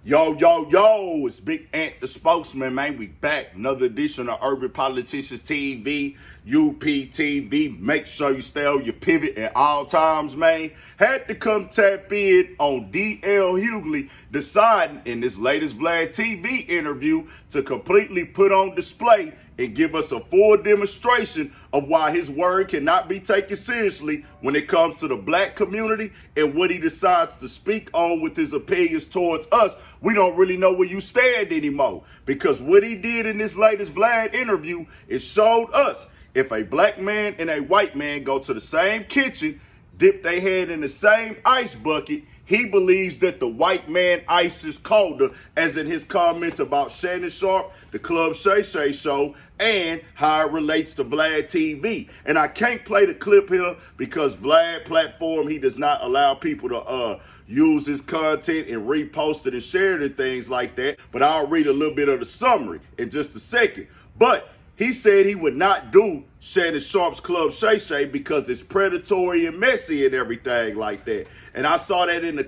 Yo, yo, yo, it's Big Ant the Spokesman, man. We back. Another edition of Urban Politicians TV, UPTV. Make sure you stay on your pivot at all times, man. Had to come tap in on DL Hughley deciding in this latest Vlad TV interview to completely put on display and give us a full demonstration of why his word cannot be taken seriously when it comes to the black community and what he decides to speak on with his opinions towards us. We don't really know where you stand anymore, because what he did in this latest Vlad interview, it showed us if a black man and a white man go to the same kitchen, dip their head in the same ice bucket, he believes that the white man ice is colder, as in his comments about Shannon Sharpe, the Club Shay show, and how it relates to Vlad TV. And I can't play the clip here because Vlad platform, he does not allow people to use his content and repost it and share it and things like that. But I'll read a little bit of the summary in just a second. But he said he would not do Shannon Sharpe's Club Shay because it's predatory and messy and everything like that. And I saw that in the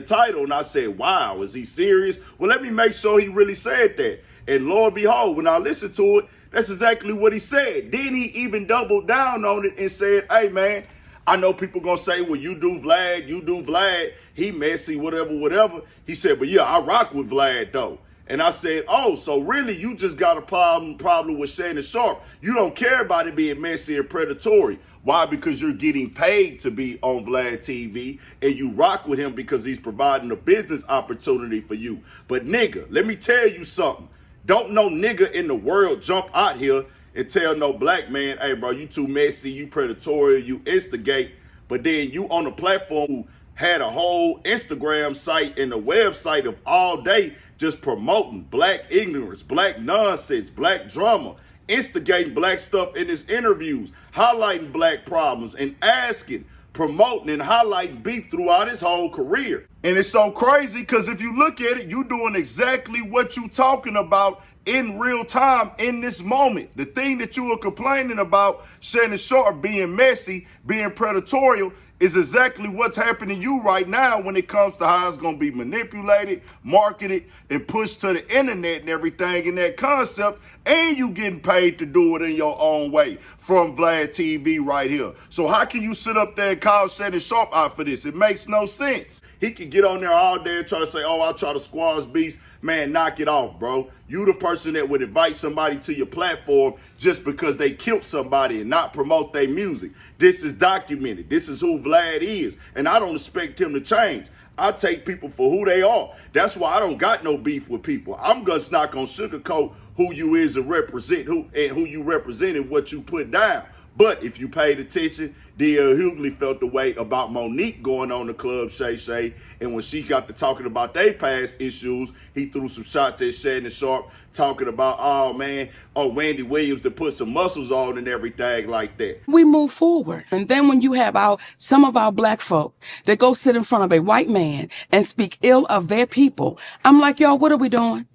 title, and I said, wow, is he serious? Well, let me make sure he really said that. And lo and behold, when I listened to it, that's exactly what he said. Then he even doubled down on it and said, hey, man, I know people going to say, well, you do Vlad, he messy, whatever. He said, but yeah, I rock with Vlad, though. And I said, oh, so really you just got a problem with Shannon Sharpe. You don't care about it being messy and predatory. Why? Because you're getting paid to be on Vlad TV, and you rock with him because he's providing a business opportunity for you. But nigga, let me tell you something. Don't no nigga in the world jump out here and tell no black man, hey, bro, you too messy, you predatory, you instigate. But then you on a platform who had a whole Instagram site and a website of all day just promoting black ignorance, black nonsense, black drama, instigating black stuff in his interviews, highlighting black problems and asking, promoting and highlighting beef throughout his whole career. And it's so crazy because if you look at it, you doing exactly what you talking about in real time in this moment. The thing that you were complaining about, Shannon Sharpe being messy, being predatory, is exactly what's happening to you right now when it comes to how it's going to be manipulated, marketed, and pushed to the internet and everything in that concept, and you getting paid to do it in your own way from Vlad TV right here. So how can you sit up there and call Shannon Sharpe out for this? It makes no sense. He can get on there all day and try to say, oh, I'll try to squash beefs. Man, knock it off, bro. You the person that would invite somebody to your platform just because they killed somebody and not promote their music. This is documented. This is who Vlad is. And I don't expect him to change. I take people for who they are. That's why I don't got no beef with people. I'm just not going to sugarcoat who you is and represent who you represent and what you put down. But if you paid attention, DL Hughley felt the way about Monique going on the Club Shay, and when she got to talking about their past issues, he threw some shots at Shannon Sharpe, talking about, oh man, Randy Williams to put some muscles on and everything like that. We move forward. And then when you have some of our black folk that go sit in front of a white man and speak ill of their people, I'm like, y'all, what are we doing?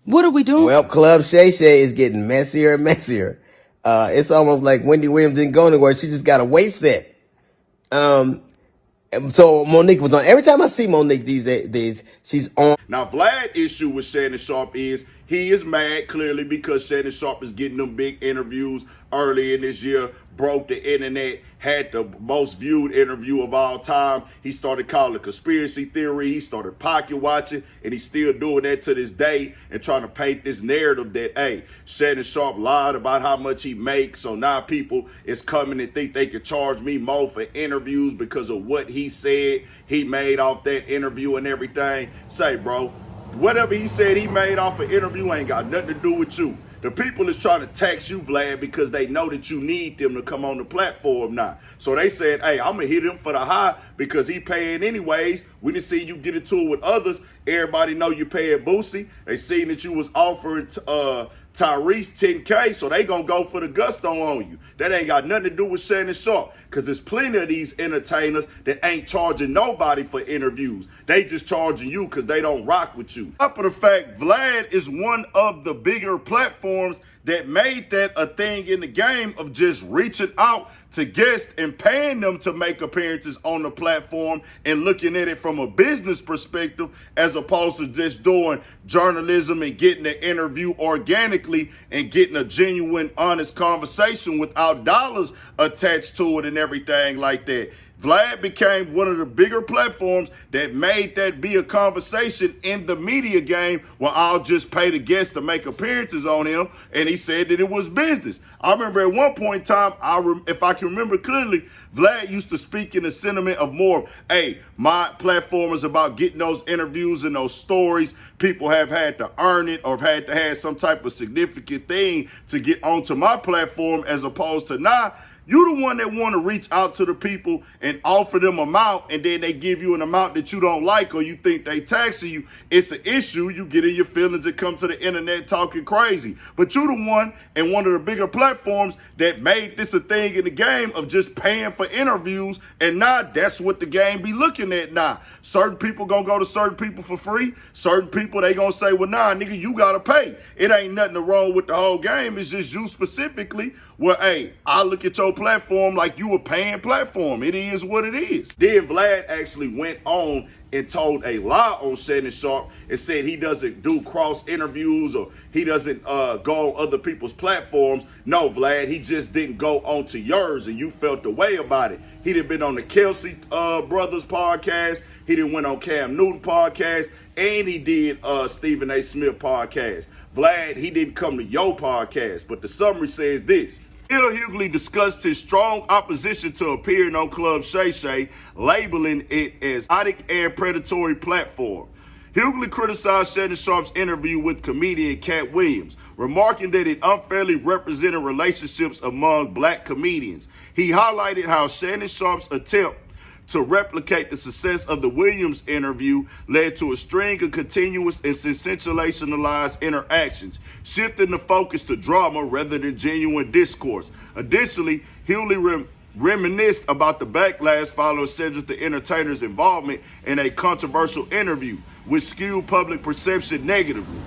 What are we doing? Well, Club Shay is getting messier and messier. It's almost like Wendy Williams didn't go anywhere. She just got a weight set. So Monique was on. Every time I see Monique these days, she's on. Now, Vlad's issue with Shannon Sharpe is he is mad clearly because Shannon Sharpe is getting them big interviews early in this year, broke the internet, had the most viewed interview of all time. He started calling it conspiracy theory. He started pocket watching, and he's still doing that to this day and trying to paint this narrative that, hey, Shannon Sharpe lied about how much he makes, so now people is coming and think they can charge me more for interviews because of what he said he made off that interview and everything. Say, bro, whatever he said he made off an interview ain't got nothing to do with you. The people is trying to tax you, Vlad, because they know that you need them to come on the platform now. So they said, hey, I'm going to hit him for the high because he paying anyways. We didn't see you get into it with others. Everybody know you paying Boosie. They seen that you was offering Tyrese 10K, so they gonna go for the gusto on you. That ain't got nothing to do with Shannon Sharpe, because there's plenty of these entertainers that ain't charging nobody for interviews. They just charging you because they don't rock with you. Up of the fact, Vlad is one of the bigger platforms that made that a thing in the game of just reaching out to guests and paying them to make appearances on the platform and looking at it from a business perspective as opposed to just doing journalism and getting an interview organically and getting a genuine, honest conversation without dollars attached to it and everything like that. Vlad became one of the bigger platforms that made that be a conversation in the media game where I'll just pay the guests to make appearances on him, and he said that it was business. I remember at one point in time, if I can remember clearly, Vlad used to speak in the sentiment of more, hey, my platform is about getting those interviews and those stories. People have had to earn it or have had to have some type of significant thing to get onto my platform, as opposed to now, you the one that want to reach out to the people and offer them amount, and then they give you an amount that you don't like or you think they taxing you. It's an issue. You get in your feelings and come to the internet talking crazy. But you the one and one of the bigger platforms that made this a thing in the game of just paying for interviews, and now that's what the game be looking at now. Certain people gonna go to certain people for free. Certain people, they gonna say, well, nah, nigga, you gotta pay. It ain't nothing wrong with the whole game. It's just you specifically where, hey, I look at your platform like you a paying platform. It is what it is. Then Vlad actually went on and told a lie on Shannon Sharpe and said he doesn't do cross interviews or he doesn't go on other people's platforms. No, Vlad, he just didn't go onto yours and you felt the way about it. He done been on the Kelsey brothers podcast. He done went on Cam Newton podcast, and he did Stephen A. Smith podcast. Vlad, he didn't come to your podcast, but the summary says this. DL Hughley discussed his strong opposition to appearing on Club Shay, labeling it as idiotic and predatory platform. Hughley criticized Shannon Sharpe's interview with comedian Cat Williams, remarking that it unfairly represented relationships among black comedians. He highlighted how Shannon Sharpe's attempt to replicate the success of the Williams interview led to a string of continuous and sensationalized interactions, shifting the focus to drama rather than genuine discourse. Additionally, Hughley reminisced about the backlash following Cedric the Entertainer's involvement in a controversial interview, which skewed public perception negatively.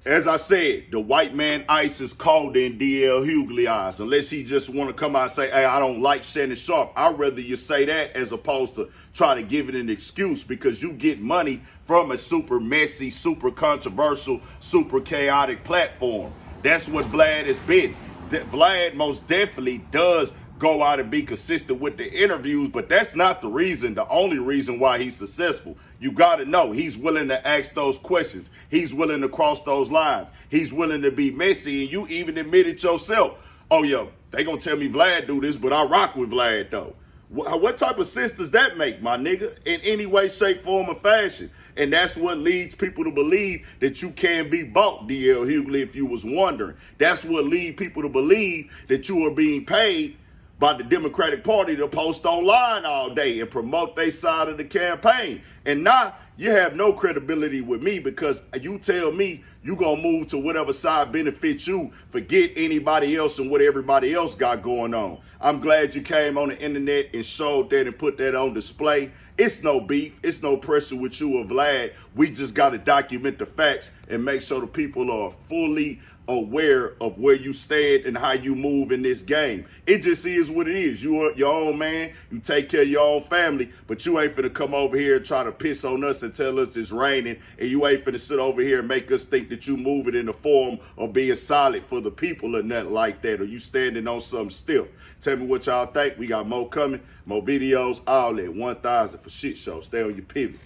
As I said, the white man ice is colder in DL Hughley eyes, unless he just want to come out and say, hey, I don't like Shannon Sharpe. I'd rather you say that as opposed to try to give it an excuse because you get money from a super messy, super controversial, super chaotic platform. That's what Vlad has been. Vlad most definitely does go out and be consistent with the interviews, but that's not the only reason why he's successful. You got to know he's willing to ask those questions. He's willing to cross those lines. He's willing to be messy, and you even admitted yourself, oh, yo, they going to tell me Vlad do this, but I rock with Vlad, though. What type of sense does that make, my nigga, in any way, shape, form, or fashion? And that's what leads people to believe that you can be bought, DL Hughley, if you was wondering. That's what leads people to believe that you are being paid by the Democratic Party to post online all day and promote their side of the campaign. And now you have no credibility with me because you tell me you gonna move to whatever side benefits you, forget anybody else and what everybody else got going on. I'm glad you came on the internet and showed that and put that on display. It's no beef. It's no pressure with you or Vlad. We just got to document the facts and make sure the people are fully aware of where you stand and how you move in this game. It just is what it is. You are your own man. You take care of your own family, but you ain't finna come over here and try to piss on us and tell us it's raining, and you ain't finna sit over here and make us think that you moving in the form of being solid for the people or nothing like that, or you standing on something still. Tell me what y'all think. We got more coming, more videos, all that. 1,000 for shit show. Stay on your pivot.